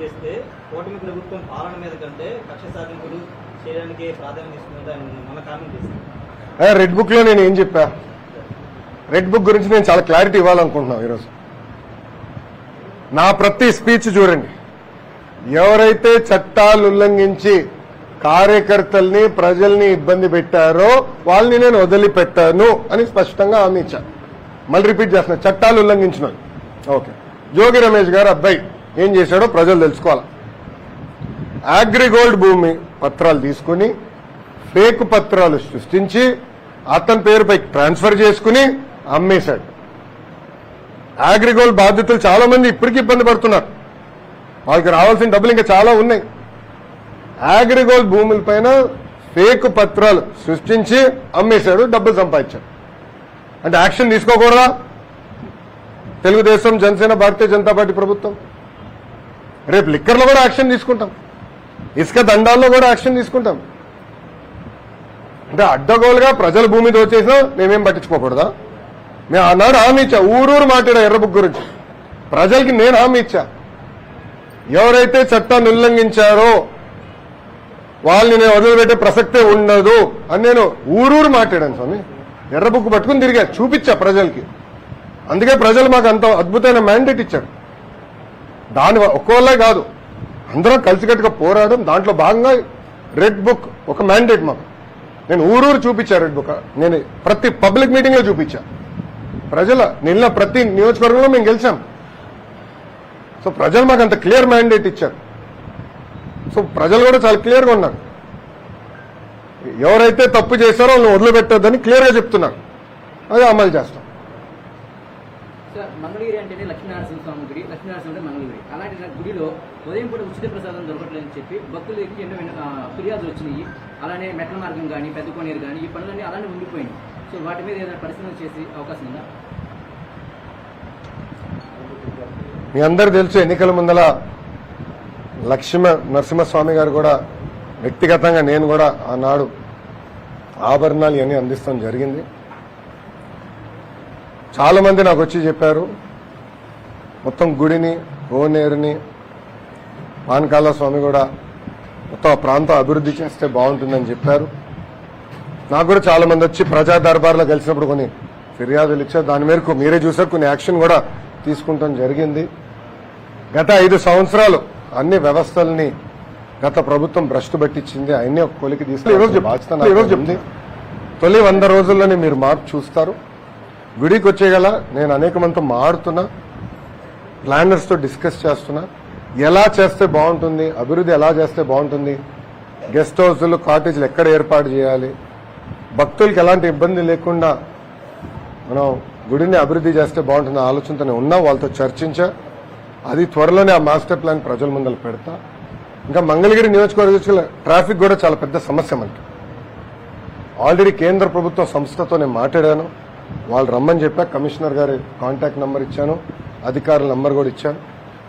చేస్తే కూటమి ప్రభుత్వం పాలన మీద కంటే కక్ష సాధింపులు చేయడానికి ప్రాధాన్యత ఇస్తుందని మన కామెంట్ చేశారు. రెడ్ బుక్ లో నేను ఏం చెప్పా? రెడ్ బుక్ గురించి నేను చాలా క్లారిటీ ఇవ్వాలనుకుంటున్నాను ఈరోజు. నా ప్రతి స్పీచ్ చూడండి, ఎవరైతే చట్టాలు ఉల్లంఘించి కార్యకర్తల్ని ప్రజల్ని ఇబ్బంది పెట్టారో వాళ్ళని నేను వదిలిపెట్టాను అని స్పష్టంగా హామీ ఇచ్చాను. మళ్ళీ రిపీట్ చేస్తున్నా, చట్టాలు ఉల్లంఘించిన ఓకే. జోగి రమేష్ గారు అబ్బాయి ఏం చేశాడో ప్రజలు తెలుసుకోవాలి. అగ్రిగోల్డ్ భూమి పత్రాలు తీసుకుని ఫేక్ పత్రాలు సృష్టించి అతని పేరుపై ట్రాన్స్ఫర్ చేసుకుని అమ్మేశాడు. అగ్రిగోల్డ్ బాధితులు చాలా మంది ఇప్పటికీ ఇబ్బంది పడుతున్నారు. వాళ్ళకి రావాల్సిన డబ్బులు ఇంకా చాలా ఉన్నాయి. అగ్రిగోల్డ్ భూములపైన ఫేక్ పత్రాలు సృష్టించి అమ్మేశాడు, డబ్బులు సంపాదించాడు. అంటే యాక్షన్ తీసుకోకూడదా తెలుగుదేశం, జనసేన, భారతీయ జనతా పార్టీ ప్రభుత్వం? రేపు లిక్కర్లో కూడా యాక్షన్ తీసుకుంటాం, ఇసుక దండాల్లో కూడా యాక్షన్ తీసుకుంటాం. అంటే అడ్డగోలుగా ప్రజల భూమి దోచేసినా మేమేం పట్టించుకోకూడదా? మేము ఆనాడు హామీ ఇచ్చా, ఊరూరు మాట్లాడా ఎర్ర బుక్ గురించి. ప్రజలకి నేను హామీ ఇచ్చా, ఎవరైతే చట్టాన్ని ఉల్లంఘించారో వాళ్ళని నేను వదిలిపెట్టే ప్రసక్తే ఉండదు అని నేను ఊరూరు మాట్లాడాను స్వామి. ఎర్ర బుక్ పట్టుకుని తిరిగా చూపించా ప్రజలకి. అందుకే ప్రజలు మాకు అంత అద్భుతమైన మ్యాండేట్ ఇచ్చారు. దాని ఒక్కోళ్ళే కాదు, అందరం కలిసికట్టుగా పోరాడడం. దాంట్లో భాగంగా రెడ్ బుక్ ఒక మ్యాండేట్ మాకు. నేను ఊరూరు చూపించా రెడ్ బుక్. నేను ప్రతి పబ్లిక్ మీటింగ్ లో చూపించా. ప్రజల నిన్న ప్రతి నియోజకవర్గంలో మేము గెలిచాం. సో ప్రజలు మాకు అంత క్లియర్ మ్యాండేట్ ఇచ్చారు. సో ప్రజలు కూడా చాలా క్లియర్గా ఉన్నారు. ఎవరైతే తప్పు చేశారో వాళ్ళని వదిలిపెట్టొద్దని క్లియర్గా చెప్తున్నారు. అది అమలు చేస్తాం. మంగళగిరి అంటేనే లక్ష్మీనారాయణ స్వామి గుడి, లక్ష్మీనారాయణ అంటే మంగళగిరి. అలాంటి గుడిలో ఉదయం పూట ఉచిత ప్రసాదం దొరకట్లేదని చెప్పి భక్తులకి ఎన్నో ఫిర్యాదులు వచ్చినాయి. అలానే మెట్ల మార్గం కానీ, పెద్ద కోనేరు కానీ ఈ పనులన్నీ అలానే ఉండిపోయింది. సో వాటి మీద ఏదైనా పరిశీలన చేసే అవకాశం ఉందా? మీ అందరు తెలుసు, ఎన్నికల ముందల నరసింహస్వామి గారు కూడా వ్యక్తిగతంగా నేను కూడా ఆనాడు ఆభరణాలు ఇవన్నీ అందిస్తాం జరిగింది. చాలా మంది నాకు వచ్చి చెప్పారు, మొత్తం గుడిని, కోనేరుని, పానకాల స్వామి కూడా మొత్తం ఆ ప్రాంతం అభివృద్ధి చేస్తే బాగుంటుందని చెప్పారు. నాకు కూడా చాలా మంది వచ్చి ప్రజా దర్బార్లో కలిసినప్పుడు కొన్ని ఫిర్యాదులు ఇచ్చారు. దాని మేరకు మీరే చూసారు, కొన్ని యాక్షన్ కూడా తీసుకుంటాం జరిగింది. గత 5 సంవత్సరాలు అన్ని వ్యవస్థల్ని గత ప్రభుత్వం భ్రష్టు పట్టించింది. అవన్నీ ఒక కొలికి తీసుకుని ఈరోజు చెప్తుంది. తొలి 100 రోజుల్లోనే మీరు మార్పు చూస్తారు. గుడికి వచ్చేగల నేను అనేక మందితో మాడుతున్నా, ప్లానర్స్తో డిస్కస్ చేస్తున్నా, ఎలా చేస్తే బాగుంటుంది, అభివృద్ధి ఎలా చేస్తే బాగుంటుంది, గెస్ట్ హౌస్లు, కాటేజీలు ఎక్కడ ఏర్పాటు చేయాలి, భక్తులకి ఎలాంటి ఇబ్బంది లేకుండా మనం గుడిని అభివృద్ధి చేస్తే బాగుంటుంది ఆలోచనతోనే ఉన్నా. వాళ్ళతో చర్చించా. అది త్వరలోనే ఆ మాస్టర్ ప్లాన్ ప్రజల ముందర పెడతా. ఇంకా మంగళగిరి నియోజకవర్గ ట్రాఫిక్ కూడా చాలా పెద్ద సమస్య మనకి. ఆల్రెడీ కేంద్ర ప్రభుత్వ సంస్థతో నేను మాట్లాడాను, వాళ్ళు రమ్మని చెప్పా. కమిషనర్ గారి కాంటాక్ట్ నెంబర్ ఇచ్చాను, అధికారుల నెంబర్ కూడా ఇచ్చాను.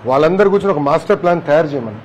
వాళ్ళందరూ కూర్చొని ఒక మాస్టర్ ప్లాన్ తయారు చేయమని